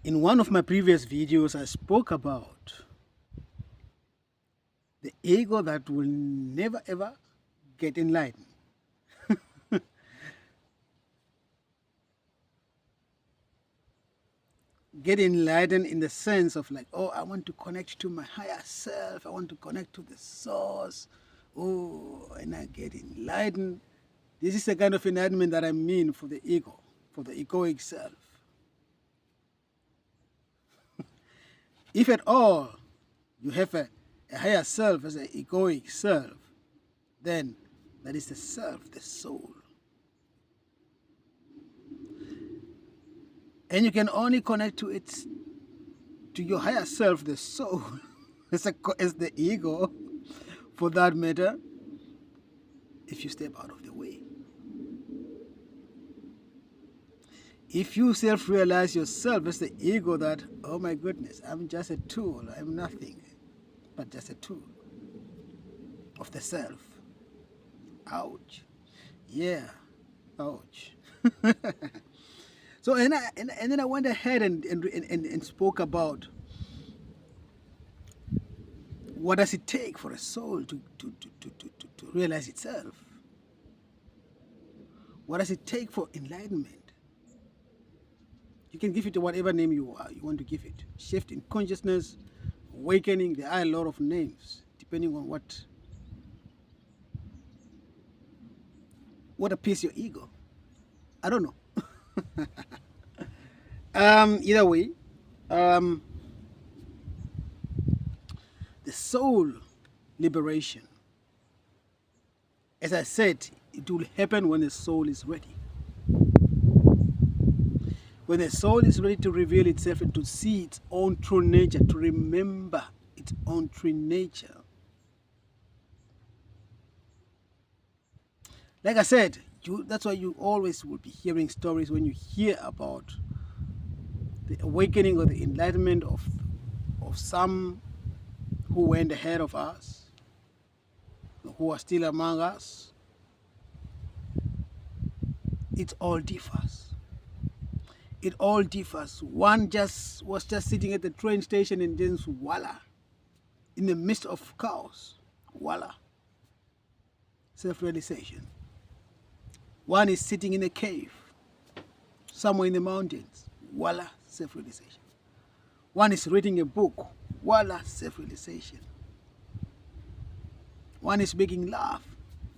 In one of my previous videos, I spoke about the ego that will never ever get enlightened. Get enlightened in the sense of like, oh, I want to connect to my higher self. I want to connect to the source. Oh, and I get enlightened. This is the kind of enlightenment that I mean for the ego, for the egoic self. If at all you have a higher self as an egoic self, then that is the self, the soul. And you can only connect to it, to your higher self, the soul, as the ego, for that matter, if you step out of the way. If you self-realize yourself as the ego that, oh my goodness, I'm just a tool, I'm nothing but just a tool of the self. Ouch. Yeah, ouch. So and then I went ahead and spoke about what does it take for a soul to realize itself? What does it take for enlightenment? You can give it whatever name you want to give it. Shift in consciousness, awakening. There are a lot of names depending on what appeals your ego. I don't know. Either way, the soul liberation, as I said, it will happen when the soul is ready. When the soul is ready to reveal itself and to see its own true nature, to remember its own true nature. Like I said, that's why you always will be hearing stories when you hear about the awakening or the enlightenment of some who went ahead of us, who are still among us. It all differs. It all differs. One was just sitting at the train station and then voila, in the midst of chaos, voila, self-realization. One is sitting in a cave, somewhere in the mountains, voila, self-realization. One is reading a book, voila, self-realization. One is making love,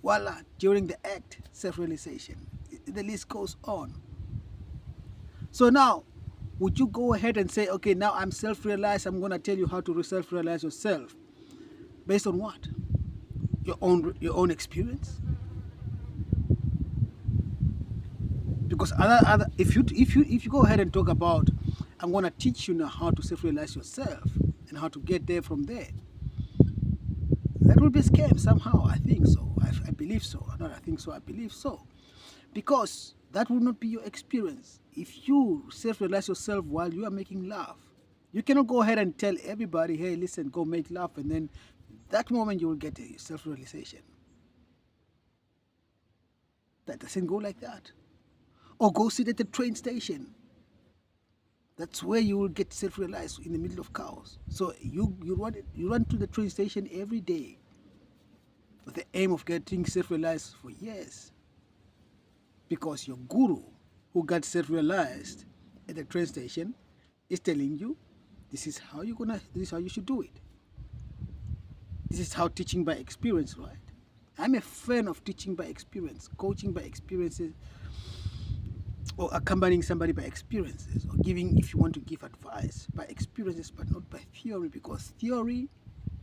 voila, during the act, self-realization. The list goes on. So now, would you go ahead and say, okay, now I'm self-realized, I'm going to tell you how to self-realize yourself. Based on what? Your own experience? Because if you go ahead and talk about, I'm going to teach you now how to self-realize yourself and how to get there from there, that will be a scam somehow. I think so. I believe so. Not I think so. I believe so. Because that will not be your experience. If you self-realize yourself while you are making love, you cannot go ahead and tell everybody, hey, listen, go make love, and then that moment you will get a self-realization. That doesn't go like that. Or go sit at the train station. That's where you will get self-realized, in the middle of chaos. So you run to the train station every day with the aim of getting self-realized for years. Because your guru, who got self-realized at the train station, is telling you, this is how you should do it. This is how teaching by experience, right? I'm a fan of teaching by experience, coaching by experiences, or accompanying somebody by experiences, or giving, if you want to give advice, by experiences, but not by theory, because theory,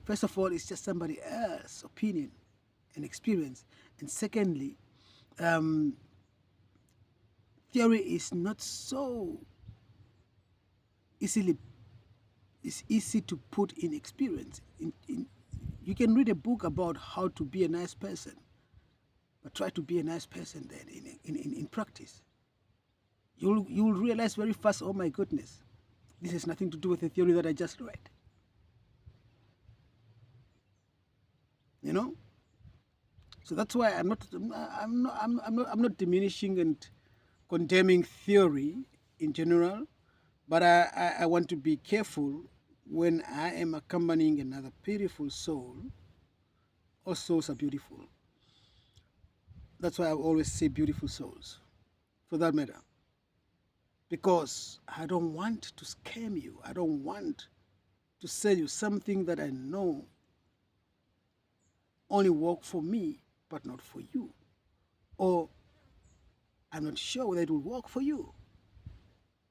first of all, is just somebody else's opinion and experience. And secondly, theory is not so easy to put in experience. You can read a book about how to be a nice person, but try to be a nice person then in practice. You'll realize very fast, oh my goodness, this has nothing to do with the theory that I just read. You know? So that's why I'm not diminishing and condemning theory in general, But I want to be careful when I am accompanying another beautiful soul. All souls are beautiful. That's why I always say beautiful souls, for that matter. Because I don't want to scam you. I don't want to sell you something that I know only work for me, but not for you. Or I'm not sure whether it will work for you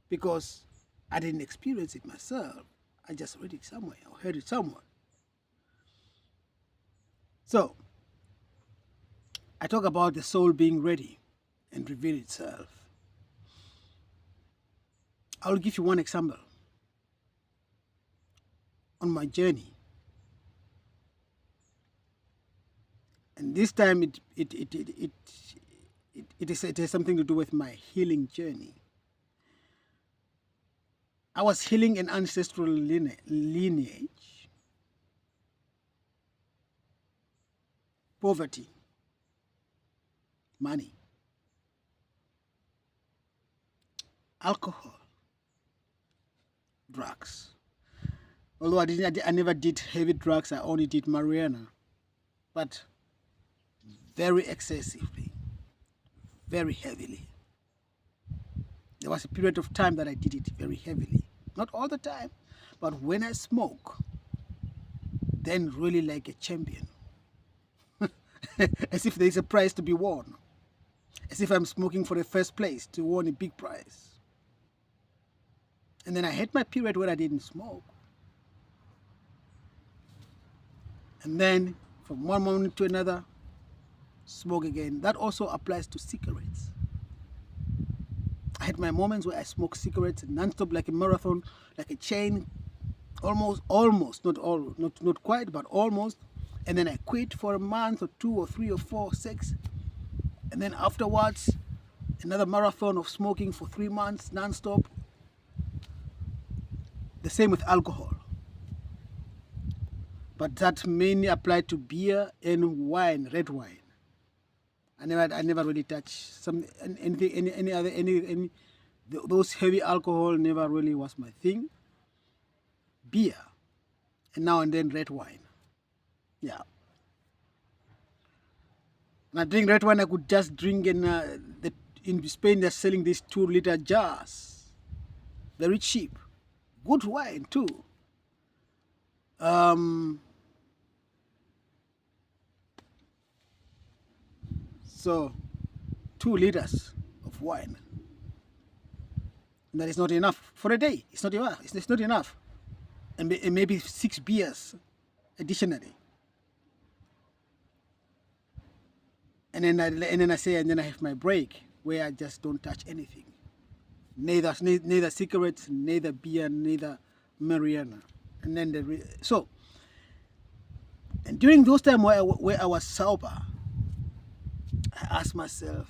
because I didn't experience it myself. I just read it somewhere or heard it somewhere. So I talk about the soul being ready and reveal itself. I'll give you one example. On my journey, and this time it has something to do with my healing journey. I was healing an ancestral lineage, poverty, money, alcohol, drugs. Although I never did heavy drugs, I only did marijuana, but very excessively, very heavily. There was a period of time that I did it very heavily. Not all the time, but when I smoke, then really like a champion. As if there's a prize to be won. As if I'm smoking for the first place to win a big prize. And then I had my period where I didn't smoke. And then from one moment to another, smoke again. That also applies to cigarettes. I had my moments where I smoked cigarettes non-stop, like a marathon, like a chain, almost, not quite, but almost. And then I quit for a month or 2 or 3 or 4, 6. And then afterwards, another marathon of smoking for 3 months non-stop. The same with alcohol. But that mainly applied to beer and wine, red wine. I never really touched those heavy alcohol never really was my thing. Beer, and now and then red wine. Yeah. And I drink red wine. I could just drink in Spain. They're selling these 2-liter jars, very cheap, good wine too. So 2 liters of wine. And that is not enough for a day. It's not enough. It's not enough. And maybe 6 beers additionally. And then I have my break where I just don't touch anything. Neither cigarettes, neither beer, neither marijuana. And then and during those times where I was sober, I asked myself,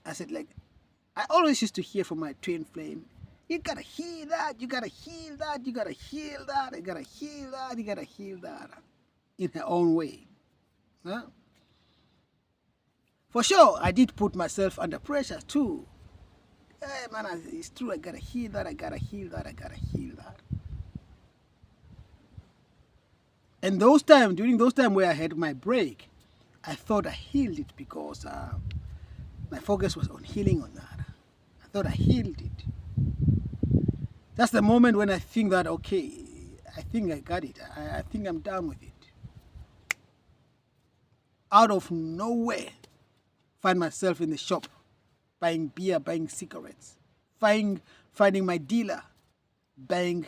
I said, like, I always used to hear from my twin flame, you gotta heal that, you gotta heal that, you gotta heal that, you gotta heal that, you gotta heal that, in her own way. Huh? For sure, I did put myself under pressure too. Hey, man, it's true, I gotta heal that, I gotta heal that, I gotta heal that. And during those times where I had my break, I thought I healed it because my focus was on healing on that. I thought I healed it. That's the moment when I think that, okay, I think I got it. I think I'm done with it. Out of nowhere, find myself in the shop, buying beer, buying cigarettes, finding my dealer, buying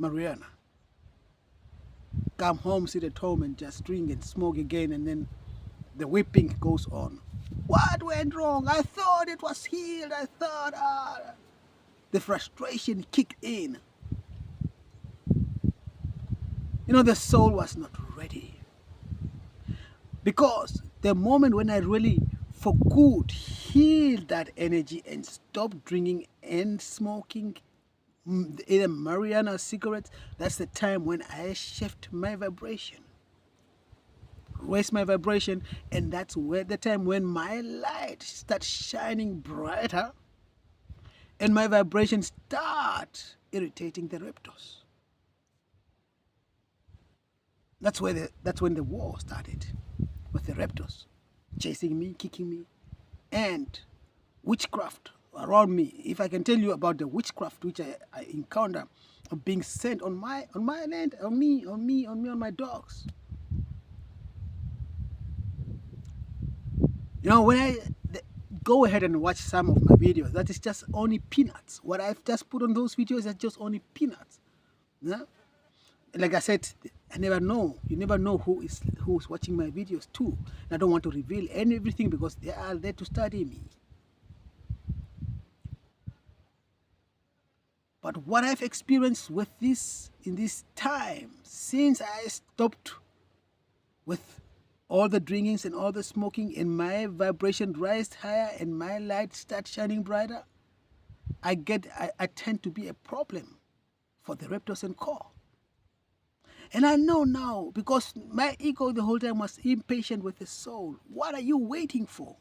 marijuana. Come home, sit at home and just drink and smoke again, and then the whipping goes on. What went wrong? I thought it was healed. I thought the frustration kicked in. The soul was not ready. Because the moment when I really for good healed that energy and stopped drinking and smoking either marijuana or cigarettes, that's the time when I shift my vibration, raise my vibration, and that's the time when my light starts shining brighter and my vibrations start irritating the raptors. That's when the war started, with the raptors chasing me, kicking me, and witchcraft around me. If I can tell you about the witchcraft which I encounter of being sent on my land, on me, on my dogs. You know, when go ahead and watch some of my videos, that is just only peanuts. What I've just put on those videos is just only peanuts. Yeah? Like I said, I never know. You never know who's watching my videos too. And I don't want to reveal everything because they are there to study me. But what I've experienced with this in this time, since I stopped with all the drinkings and all the smoking, and my vibration rise higher and my light starts shining brighter, I tend to be a problem for the raptors and core. And I know now, because my ego the whole time was impatient with the soul. What are you waiting for?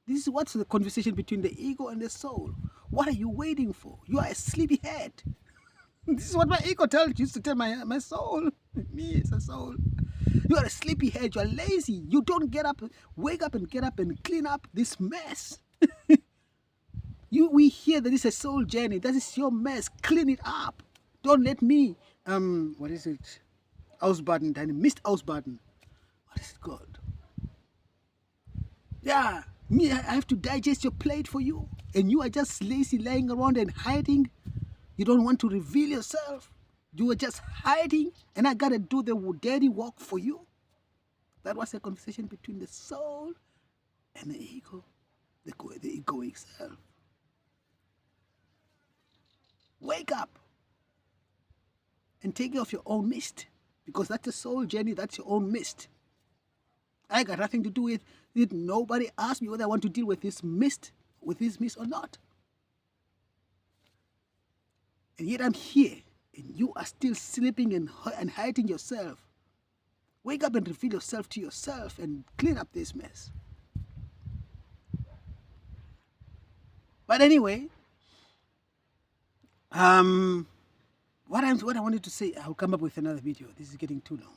This is what's the conversation between the ego and the soul. What are you waiting for? You are a sleepyhead. This is what my ego used to tell my soul. Me as a soul. You are a sleepyhead. You are lazy. You don't get up, wake up and get up and clean up this mess. We hear that it's a soul journey. That is your mess. Clean it up. Don't let me, what is it? Ausbaden, deine Mist ausbaden. What is it called? Yeah, me, I have to digest your plate for you. And you are just lazy, lying around and hiding. You don't want to reveal yourself. You are just hiding, and I gotta do the dirty work for you. That was a conversation between the soul and the ego, the egoic self. Wake up and take off your own mist, because that's a soul journey. That's your own mist. I got nothing to do with it. Nobody asked me whether I want to deal with this mist or not. And yet I'm here, and you are still sleeping and hiding yourself. Wake up and reveal yourself to yourself and clean up this mess. But anyway, what I wanted to say, I'll come up with another video. This is getting too long.